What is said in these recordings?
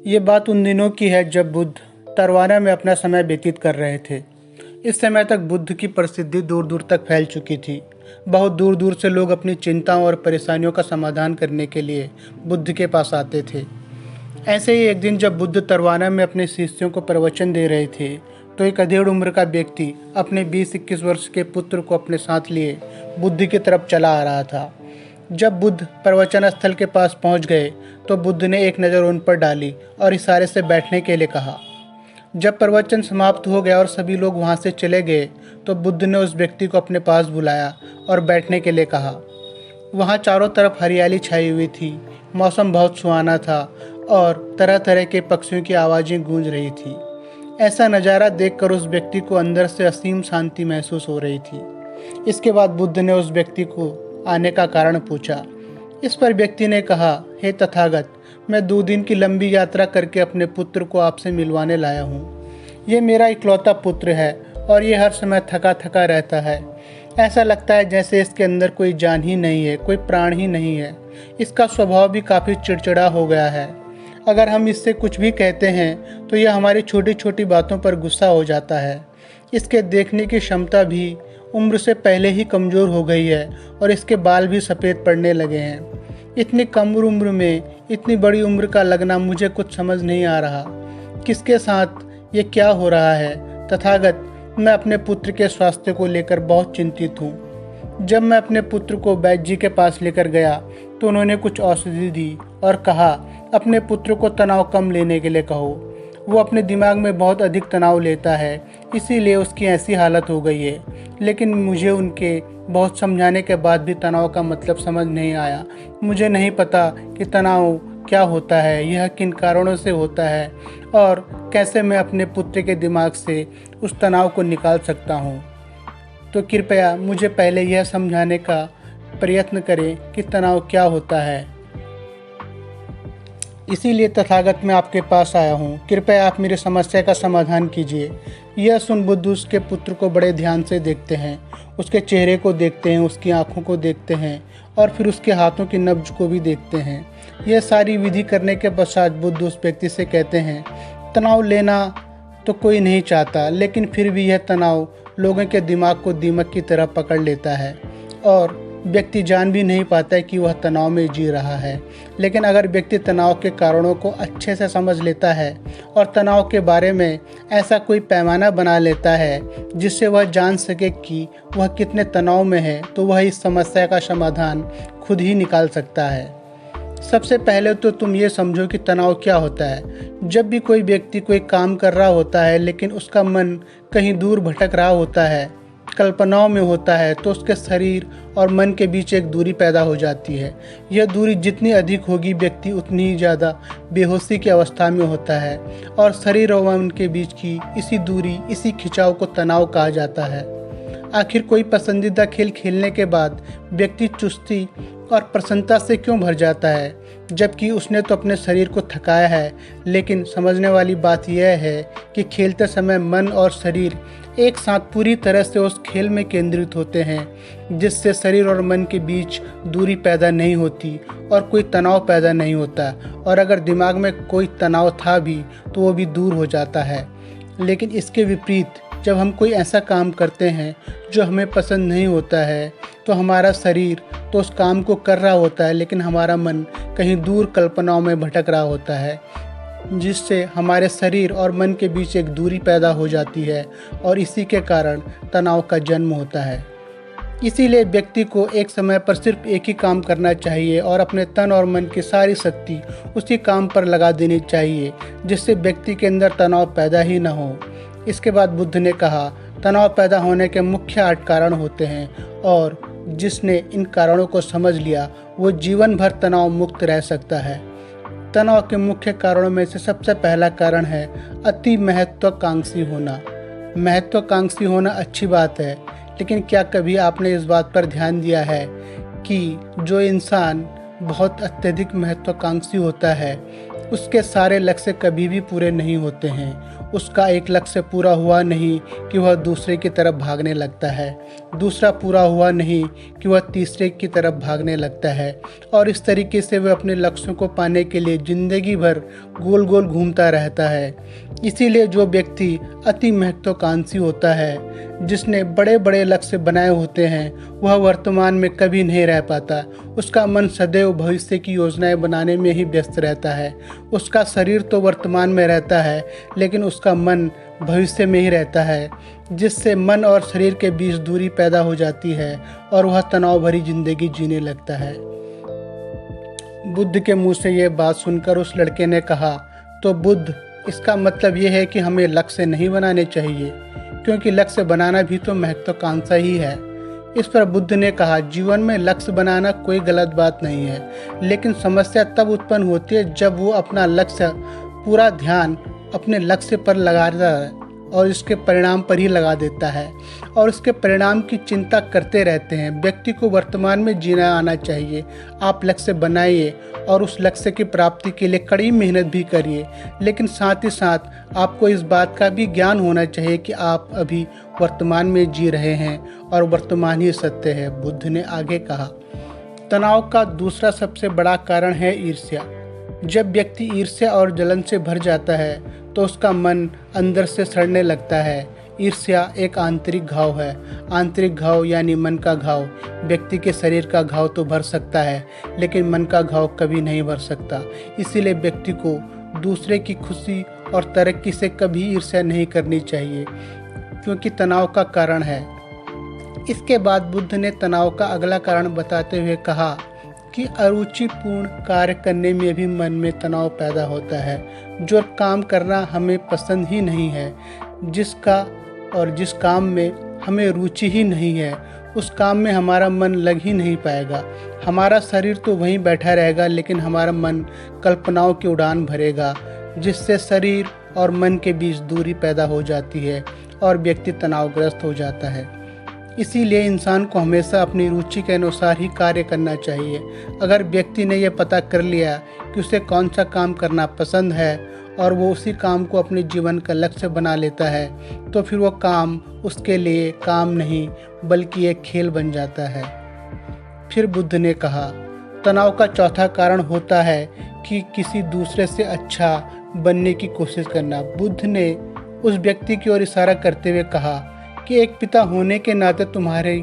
ये बात उन दिनों की है जब बुद्ध तरवाना में अपना समय व्यतीत कर रहे थे। इस समय तक बुद्ध की प्रसिद्धि दूर दूर तक फैल चुकी थी। बहुत दूर दूर से लोग अपनी चिंताओं और परेशानियों का समाधान करने के लिए बुद्ध के पास आते थे। ऐसे ही एक दिन जब बुद्ध तरवाना में अपने शिष्यों को प्रवचन दे रहे थे तो एक अधेड़ उम्र का व्यक्ति अपने 20-21 वर्ष के पुत्र को अपने साथ लिए बुद्ध की तरफ चला आ रहा था। जब बुद्ध प्रवचन स्थल के पास पहुंच गए तो बुद्ध ने एक नज़र उन पर डाली और इशारे से बैठने के लिए कहा। जब प्रवचन समाप्त हो गया और सभी लोग वहां से चले गए तो बुद्ध ने उस व्यक्ति को अपने पास बुलाया और बैठने के लिए कहा। वहां चारों तरफ हरियाली छाई हुई थी, मौसम बहुत सुहाना था और तरह तरह के पक्षियों की आवाज़ें गूंज रही थी। ऐसा नज़ारा देखकर उस व्यक्ति को अंदर से असीम शांति महसूस हो रही थी। इसके बाद बुद्ध ने उस व्यक्ति को आने का कारण पूछा। इस पर व्यक्ति ने कहा, हे तथागत, मैं 2 दिन की लंबी यात्रा करके अपने पुत्र को आपसे मिलवाने लाया हूँ। ये मेरा इकलौता पुत्र है और ये हर समय थका थका रहता है। ऐसा लगता है जैसे इसके अंदर कोई जान ही नहीं है, कोई प्राण ही नहीं है। इसका स्वभाव भी काफ़ी चिड़चिड़ा हो गया है। अगर हम इससे कुछ भी कहते हैं तो यह हमारी छोटी छोटी बातों पर गुस्सा हो जाता है। इसके देखने की क्षमता भी उम्र से पहले ही कमज़ोर हो गई है और इसके बाल भी सफ़ेद पड़ने लगे हैं। इतनी कम उम्र में इतनी बड़ी उम्र का लगना मुझे कुछ समझ नहीं आ रहा। किसके साथ ये क्या हो रहा है? तथागत, मैं अपने पुत्र के स्वास्थ्य को लेकर बहुत चिंतित हूँ। जब मैं अपने पुत्र को वैद्य जी के पास लेकर गया तो उन्होंने कुछ औषधि दी और कहा, अपने पुत्र को तनाव कम लेने के लिए कहो। वो अपने दिमाग में बहुत अधिक तनाव लेता है, इसीलिए उसकी ऐसी हालत हो गई है। लेकिन मुझे उनके बहुत समझाने के बाद भी तनाव का मतलब समझ नहीं आया। मुझे नहीं पता कि तनाव क्या होता है, यह किन कारणों से होता है और कैसे मैं अपने पुत्र के दिमाग से उस तनाव को निकाल सकता हूँ। तो कृपया मुझे पहले यह समझाने का प्रयत्न करें कि तनाव क्या होता है। इसीलिए तथागत मैं आपके पास आया हूँ। कृपया आप मेरी समस्या का समाधान कीजिए। यह सुन बुद्ध उसके पुत्र को बड़े ध्यान से देखते हैं, उसके चेहरे को देखते हैं, उसकी आंखों को देखते हैं और फिर उसके हाथों की नब्ज को भी देखते हैं। यह सारी विधि करने के पश्चात बुद्ध उस व्यक्ति से कहते हैं, तनाव लेना तो कोई नहीं चाहता, लेकिन फिर भी यह तनाव लोगों के दिमाग को दीमक की तरह पकड़ लेता है और व्यक्ति जान भी नहीं पाता है कि वह तनाव में जी रहा है। लेकिन अगर व्यक्ति तनाव के कारणों को अच्छे से समझ लेता है और तनाव के बारे में ऐसा कोई पैमाना बना लेता है जिससे वह जान सके कि वह कितने तनाव में है, तो वह इस समस्या का समाधान खुद ही निकाल सकता है। सबसे पहले तो तुम ये समझो कि तनाव क्या होता है। जब भी कोई व्यक्ति कोई काम कर रहा होता है लेकिन उसका मन कहीं दूर भटक रहा होता है, कल्पनाओं में होता है, तो उसके शरीर और मन के बीच एक दूरी पैदा हो जाती है। यह दूरी जितनी अधिक होगी, व्यक्ति उतनी ही ज़्यादा बेहोशी की अवस्था में होता है और शरीर और मन के बीच की इसी दूरी, इसी खिंचाव को तनाव कहा जाता है। आखिर कोई पसंदीदा खेल खेलने के बाद व्यक्ति चुस्ती और प्रसन्नता से क्यों भर जाता है, जबकि उसने तो अपने शरीर को थकाया है। लेकिन समझने वाली बात यह है कि खेलते समय मन और शरीर एक साथ पूरी तरह से उस खेल में केंद्रित होते हैं, जिससे शरीर और मन के बीच दूरी पैदा नहीं होती और कोई तनाव पैदा नहीं होता। और अगर दिमाग में कोई तनाव था भी तो वो भी दूर हो जाता है। लेकिन इसके विपरीत जब हम कोई ऐसा काम करते हैं जो हमें पसंद नहीं होता है तो हमारा शरीर तो उस काम को कर रहा होता है, लेकिन हमारा मन कहीं दूर कल्पनाओं में भटक रहा होता है, जिससे हमारे शरीर और मन के बीच एक दूरी पैदा हो जाती है और इसी के कारण तनाव का जन्म होता है। इसीलिए व्यक्ति को एक समय पर सिर्फ एक ही काम करना चाहिए और अपने तन और मन की सारी शक्ति उसी काम पर लगा देनी चाहिए, जिससे व्यक्ति के अंदर तनाव पैदा ही न हो। इसके बाद बुद्ध ने कहा, तनाव पैदा होने के मुख्य 8 कारण होते हैं और जिसने इन कारणों को समझ लिया वो जीवन भर तनाव मुक्त रह सकता है। तनाव के मुख्य कारणों में से सबसे पहला कारण है अति महत्वाकांक्षी होना। महत्वाकांक्षी होना अच्छी बात है, लेकिन क्या कभी आपने इस बात पर ध्यान दिया है कि जो इंसान बहुत अत्यधिक महत्वाकांक्षी होता है उसके सारे लक्ष्य कभी भी पूरे नहीं होते हैं। उसका एक लक्ष्य पूरा हुआ नहीं कि वह दूसरे की तरफ भागने लगता है, दूसरा पूरा हुआ नहीं कि वह तीसरे की तरफ भागने लगता है, और इस तरीके से वह अपने लक्ष्यों को पाने के लिए ज़िंदगी भर गोल गोल घूमता रहता है। इसीलिए जो व्यक्ति अति महत्वाकांक्षी होता है, जिसने बड़े बड़े लक्ष्य बनाए होते हैं, वह वर्तमान में कभी नहीं रह पाता। उसका मन सदैव भविष्य की योजनाएं बनाने में ही व्यस्त रहता है। उसका शरीर तो वर्तमान में रहता है, लेकिन उसका मन भविष्य में ही रहता है, जिससे मन और शरीर के बीच दूरी पैदा हो जाती है और वह तनाव भरी जिंदगी जीने लगता है। बुद्ध के मुंह से यह बात सुनकर उस लड़के ने कहा, तो बुद्ध, इसका मतलब यह है कि हमें लक्ष्य नहीं बनाने चाहिए, क्योंकि लक्ष्य बनाना भी तो महत्वाकांक्षा ही है। इस पर बुद्ध ने कहा, जीवन में लक्ष्य बनाना कोई गलत बात नहीं है, लेकिन समस्या तब उत्पन्न होती है जब वो अपना लक्ष्य पूरा ध्यान अपने लक्ष्य पर लगाता है और इसके परिणाम पर ही लगा देता है और उसके परिणाम की चिंता करते रहते हैं। व्यक्ति को वर्तमान में जीना आना चाहिए। आप लक्ष्य बनाइए और उस लक्ष्य की प्राप्ति के लिए कड़ी मेहनत भी करिए, लेकिन साथ ही साथ आपको इस बात का भी ज्ञान होना चाहिए कि आप अभी वर्तमान में जी रहे हैं और वर्तमान ही सत्य है। बुद्ध ने आगे कहा, तनाव का दूसरा सबसे बड़ा कारण है ईर्ष्या। जब व्यक्ति ईर्ष्या और जलन से भर जाता है तो उसका मन अंदर से सड़ने लगता है। ईर्ष्या एक आंतरिक घाव है। आंतरिक घाव यानी मन का घाव। व्यक्ति के शरीर का घाव तो भर सकता है, लेकिन मन का घाव कभी नहीं भर सकता। इसीलिए व्यक्ति को दूसरे की खुशी और तरक्की से कभी ईर्ष्या नहीं करनी चाहिए, क्योंकि तनाव का कारण है। इसके बाद बुद्ध ने तनाव का अगला कारण बताते हुए कहा कि अरुचिपूर्ण कार्य करने में भी मन में तनाव पैदा होता है। जो काम करना हमें पसंद ही नहीं है, जिस काम में हमें रुचि ही नहीं है, उस काम में हमारा मन लग ही नहीं पाएगा। हमारा शरीर तो वहीं बैठा रहेगा, लेकिन हमारा मन कल्पनाओं की उड़ान भरेगा, जिससे शरीर और मन के बीच दूरी पैदा हो जाती है और व्यक्ति तनावग्रस्त हो जाता है। इसीलिए इंसान को हमेशा अपनी रुचि के अनुसार ही कार्य करना चाहिए। अगर व्यक्ति ने यह पता कर लिया कि उसे कौन सा काम करना पसंद है और वो उसी काम को अपने जीवन का लक्ष्य बना लेता है, तो फिर वो काम उसके लिए काम नहीं बल्कि एक खेल बन जाता है। फिर बुद्ध ने कहा, तनाव का चौथा कारण होता है कि किसी दूसरे से अच्छा बनने की कोशिश करना। बुद्ध ने उस व्यक्ति की ओर इशारा करते हुए कहा कि एक पिता होने के नाते तुम्हारे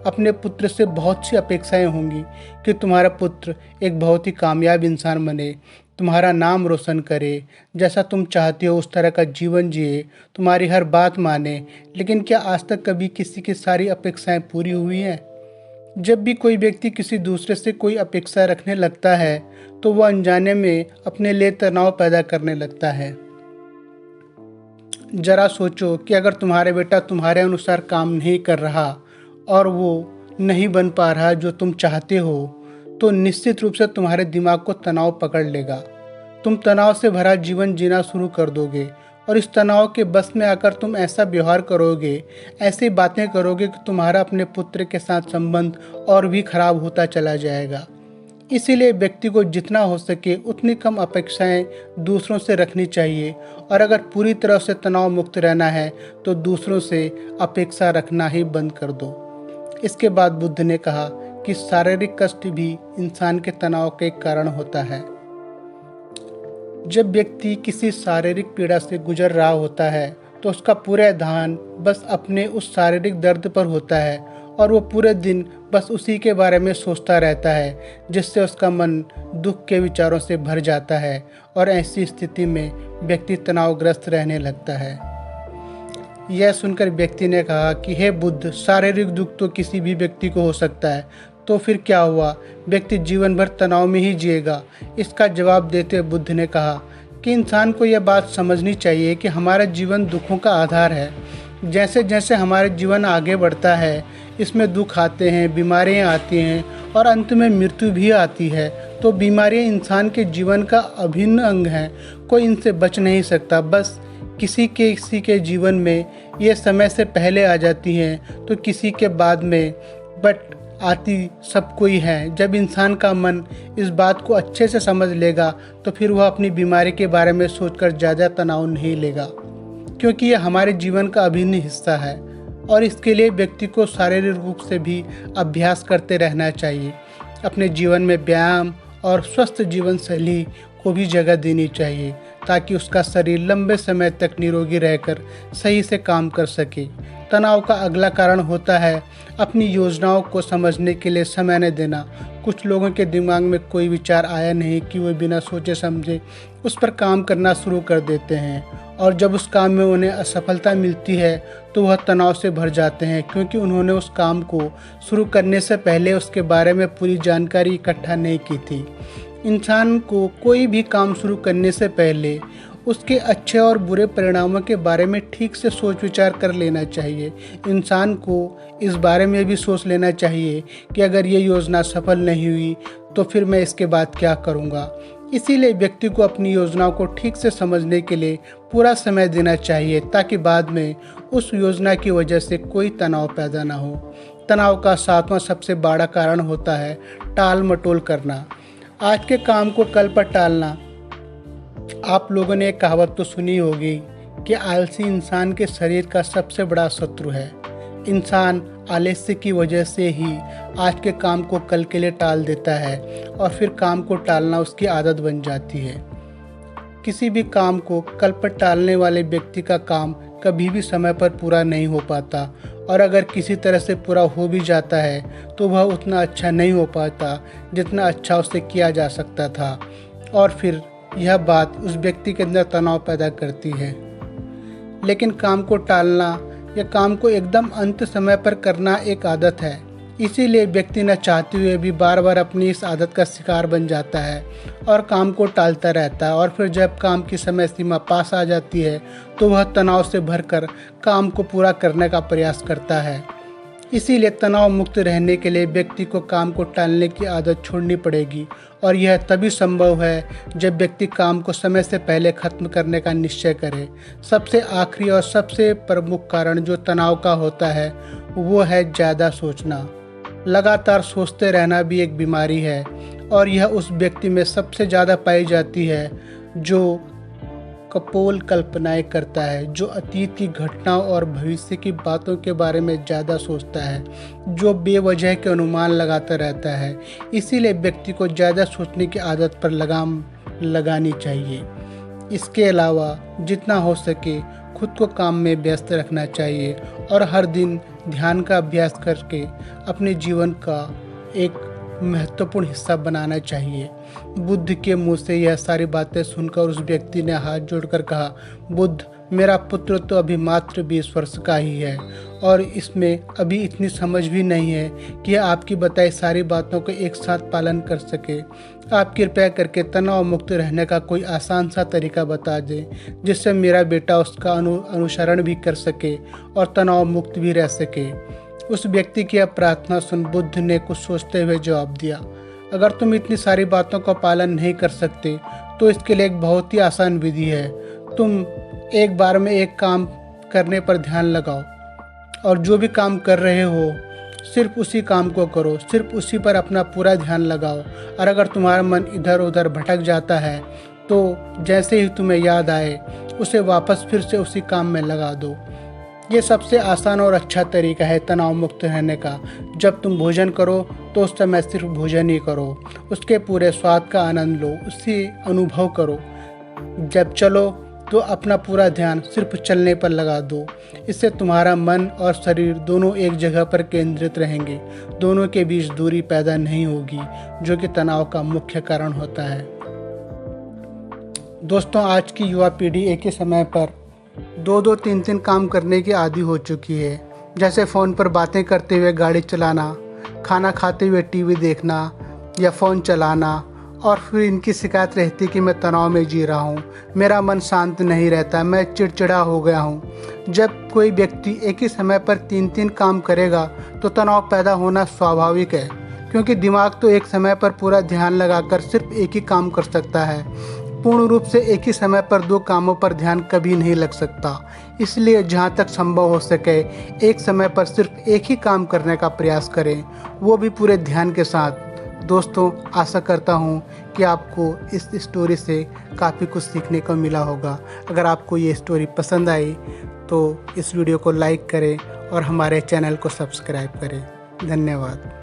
अपने पुत्र से बहुत सी अपेक्षाएं होंगी कि तुम्हारा पुत्र एक बहुत ही कामयाब इंसान बने, तुम्हारा नाम रोशन करे, जैसा तुम चाहते हो उस तरह का जीवन जिए, तुम्हारी हर बात माने। लेकिन क्या आज तक कभी किसी की सारी अपेक्षाएं पूरी हुई हैं? जब भी कोई व्यक्ति किसी दूसरे से कोई अपेक्षा रखने लगता है तो वह अनजाने में अपने लिए तनाव पैदा करने लगता है। जरा सोचो कि अगर तुम्हारे बेटा तुम्हारे अनुसार काम नहीं कर रहा और वो नहीं बन पा रहा जो तुम चाहते हो, तो निश्चित रूप से तुम्हारे दिमाग को तनाव पकड़ लेगा। तुम तनाव से भरा जीवन जीना शुरू कर दोगे और इस तनाव के बस में आकर तुम ऐसा व्यवहार करोगे, ऐसी बातें करोगे कि तुम्हारा अपने पुत्र के साथ संबंध और भी खराब होता चला जाएगा। इसीलिए व्यक्ति को जितना हो सके उतनी कम अपेक्षाएं दूसरों से रखनी चाहिए, और अगर पूरी तरह से तनाव मुक्त रहना है तो दूसरों से अपेक्षा रखना ही बंद कर दो। इसके बाद बुद्ध ने कहा कि शारीरिक कष्ट भी इंसान के तनाव के कारण होता है। जब व्यक्ति किसी शारीरिक पीड़ा से गुजर रहा होता है तो उसका पूरा ध्यान बस अपने उस शारीरिक दर्द पर होता है और वो पूरे दिन बस उसी के बारे में सोचता रहता है, जिससे उसका मन दुख के विचारों से भर जाता है और ऐसी स्थिति में व्यक्ति तनावग्रस्त रहने लगता है। यह सुनकर व्यक्ति ने कहा कि हे बुद्ध, शारीरिक दुख तो किसी भी व्यक्ति को हो सकता है, तो फिर क्या हुआ, व्यक्ति जीवन भर तनाव में ही जिएगा? इसका जवाब देते हुए बुद्ध ने कहा कि इंसान को यह बात समझनी चाहिए कि हमारा जीवन दुखों का आधार है। जैसे जैसे हमारा जीवन आगे बढ़ता है, इसमें दुख आते हैं, बीमारियां आती हैं और अंत में मृत्यु भी आती है। तो बीमारियां इंसान के जीवन का अभिन्न अंग हैं, कोई इनसे बच नहीं सकता। बस किसी के जीवन में ये समय से पहले आ जाती हैं तो किसी के बाद में, बट आती सबको ही है। जब इंसान का मन इस बात को अच्छे से समझ लेगा तो फिर वह अपनी बीमारी के बारे में सोचकर ज़्यादा तनाव नहीं लेगा। क्योंकि यह हमारे जीवन का अभिन्न हिस्सा है और इसके लिए व्यक्ति को शारीरिक रूप से भी अभ्यास करते रहना चाहिए। अपने जीवन में व्यायाम और स्वस्थ जीवन शैली को भी जगह देनी चाहिए ताकि उसका शरीर लंबे समय तक निरोगी रहकर सही से काम कर सके। तनाव का अगला कारण होता है अपनी योजनाओं को समझने के लिए समय न देना। कुछ लोगों के दिमाग में कोई विचार आया नहीं कि वे बिना सोचे समझे उस पर काम करना शुरू कर देते हैं और जब उस काम में उन्हें असफलता मिलती है तो वह तनाव से भर जाते हैं क्योंकि उन्होंने उस काम को शुरू करने से पहले उसके बारे में पूरी जानकारी इकट्ठा नहीं की थी। इंसान को कोई भी काम शुरू करने से पहले उसके अच्छे और बुरे परिणामों के बारे में ठीक से सोच विचार कर लेना चाहिए। इंसान को इस बारे में भी सोच लेना चाहिए कि अगर ये योजना सफल नहीं हुई तो फिर मैं इसके बाद क्या करूँगा। इसीलिए व्यक्ति को अपनी योजनाओं को ठीक से समझने के लिए पूरा समय देना चाहिए ताकि बाद में उस योजना की वजह से कोई तनाव पैदा ना हो। तनाव का 7वां सबसे बड़ा कारण होता है टाल मटोल करना। आज के काम को कल पर टालना। आप लोगों ने एक कहावत तो सुनी होगी कि आलसी इंसान के शरीर का सबसे बड़ा शत्रु है। इंसान आलस्य की वजह से ही आज के काम को कल के लिए टाल देता है और फिर काम को टालना उसकी आदत बन जाती है। किसी भी काम को कल पर टालने वाले व्यक्ति का काम कभी भी समय पर पूरा नहीं हो पाता और अगर किसी तरह से पूरा हो भी जाता है तो वह उतना अच्छा नहीं हो पाता जितना अच्छा उससे किया जा सकता था और फिर यह बात उस व्यक्ति के अंदर तनाव पैदा करती है। लेकिन काम को टालना या काम को एकदम अंत समय पर करना एक आदत है। इसीलिए व्यक्ति न चाहते हुए भी बार बार अपनी इस आदत का शिकार बन जाता है और काम को टालता रहता है और फिर जब काम की समय सीमा पास आ जाती है तो वह तनाव से भरकर काम को पूरा करने का प्रयास करता है। इसीलिए तनाव मुक्त रहने के लिए व्यक्ति को काम को टालने की आदत छोड़नी पड़ेगी और यह तभी संभव है जब व्यक्ति काम को समय से पहले खत्म करने का निश्चय करे। सबसे आखिरी और सबसे प्रमुख कारण जो तनाव का होता है वो है ज़्यादा सोचना। लगातार सोचते रहना भी एक बीमारी है और यह उस व्यक्ति में सबसे ज़्यादा पाई जाती है जो कपोल कल्पनाएं करता है, जो अतीत की घटनाओं और भविष्य की बातों के बारे में ज़्यादा सोचता है, जो बेवजह के अनुमान लगाता रहता है। इसीलिए व्यक्ति को ज़्यादा सोचने की आदत पर लगाम लगानी चाहिए। इसके अलावा जितना हो सके खुद को काम में व्यस्त रखना चाहिए और हर दिन ध्यान का अभ्यास करके अपने जीवन का एक महत्वपूर्ण हिस्सा बनाना चाहिए। बुद्ध के मुंह से यह सारी बातें सुनकर उस व्यक्ति ने हाथ जोड़कर कहा, बुद्ध, मेरा पुत्र तो अभी मात्र 20 वर्ष का ही है और इसमें अभी इतनी समझ भी नहीं है कि आपकी बताई सारी बातों को एक साथ पालन कर सके। आप कृपया करके तनाव मुक्त रहने का कोई आसान सा तरीका बता दें जिससे मेरा बेटा उसका अनुसरण भी कर सके और तनाव मुक्त भी रह सके। उस व्यक्ति की प्रार्थना सुन बुद्ध ने कुछ सोचते हुए जवाब दिया, अगर तुम इतनी सारी बातों का पालन नहीं कर सकते तो इसके लिए एक बहुत ही आसान विधि है। तुम एक बार में एक काम करने पर ध्यान लगाओ और जो भी काम कर रहे हो सिर्फ उसी काम को करो, सिर्फ उसी पर अपना पूरा ध्यान लगाओ और अगर तुम्हारा मन इधर उधर भटक जाता है तो जैसे ही तुम्हें याद आए उसे वापस फिर से उसी काम में लगा दो। ये सबसे आसान और अच्छा तरीका है तनाव मुक्त रहने का। जब तुम भोजन करो तो उस समय सिर्फ भोजन ही करो, उसके पूरे स्वाद का आनंद लो, उसे अनुभव करो। जब चलो तो अपना पूरा ध्यान सिर्फ चलने पर लगा दो। इससे तुम्हारा मन और शरीर दोनों एक जगह पर केंद्रित रहेंगे, दोनों के बीच दूरी पैदा नहीं होगी जो कि तनाव का मुख्य कारण होता है। दोस्तों, आज की युवा पीढ़ी एक ही समय पर 2-2, 3-3 काम करने की आदी हो चुकी है, जैसे फ़ोन पर बातें करते हुए गाड़ी चलाना, खाना खाते हुए टीवी देखना या फ़ोन चलाना और फिर इनकी शिकायत रहती कि मैं तनाव में जी रहा हूँ, मेरा मन शांत नहीं रहता, मैं चिड़चिड़ा हो गया हूँ। जब कोई व्यक्ति एक ही समय पर 3-3 काम करेगा तो तनाव पैदा होना स्वाभाविक है, क्योंकि दिमाग तो एक समय पर पूरा ध्यान लगाकर सिर्फ एक ही काम कर सकता है। पूर्ण रूप से एक ही समय पर 2 कामों पर ध्यान कभी नहीं लग सकता। इसलिए जहाँ तक संभव हो सके एक समय पर सिर्फ एक ही काम करने का प्रयास करें, वो भी पूरे ध्यान के साथ। दोस्तों, आशा करता हूँ कि आपको इस स्टोरी से काफ़ी कुछ सीखने को मिला होगा। अगर आपको ये स्टोरी पसंद आई तो इस वीडियो को लाइक करें और हमारे चैनल को सब्सक्राइब करें। धन्यवाद।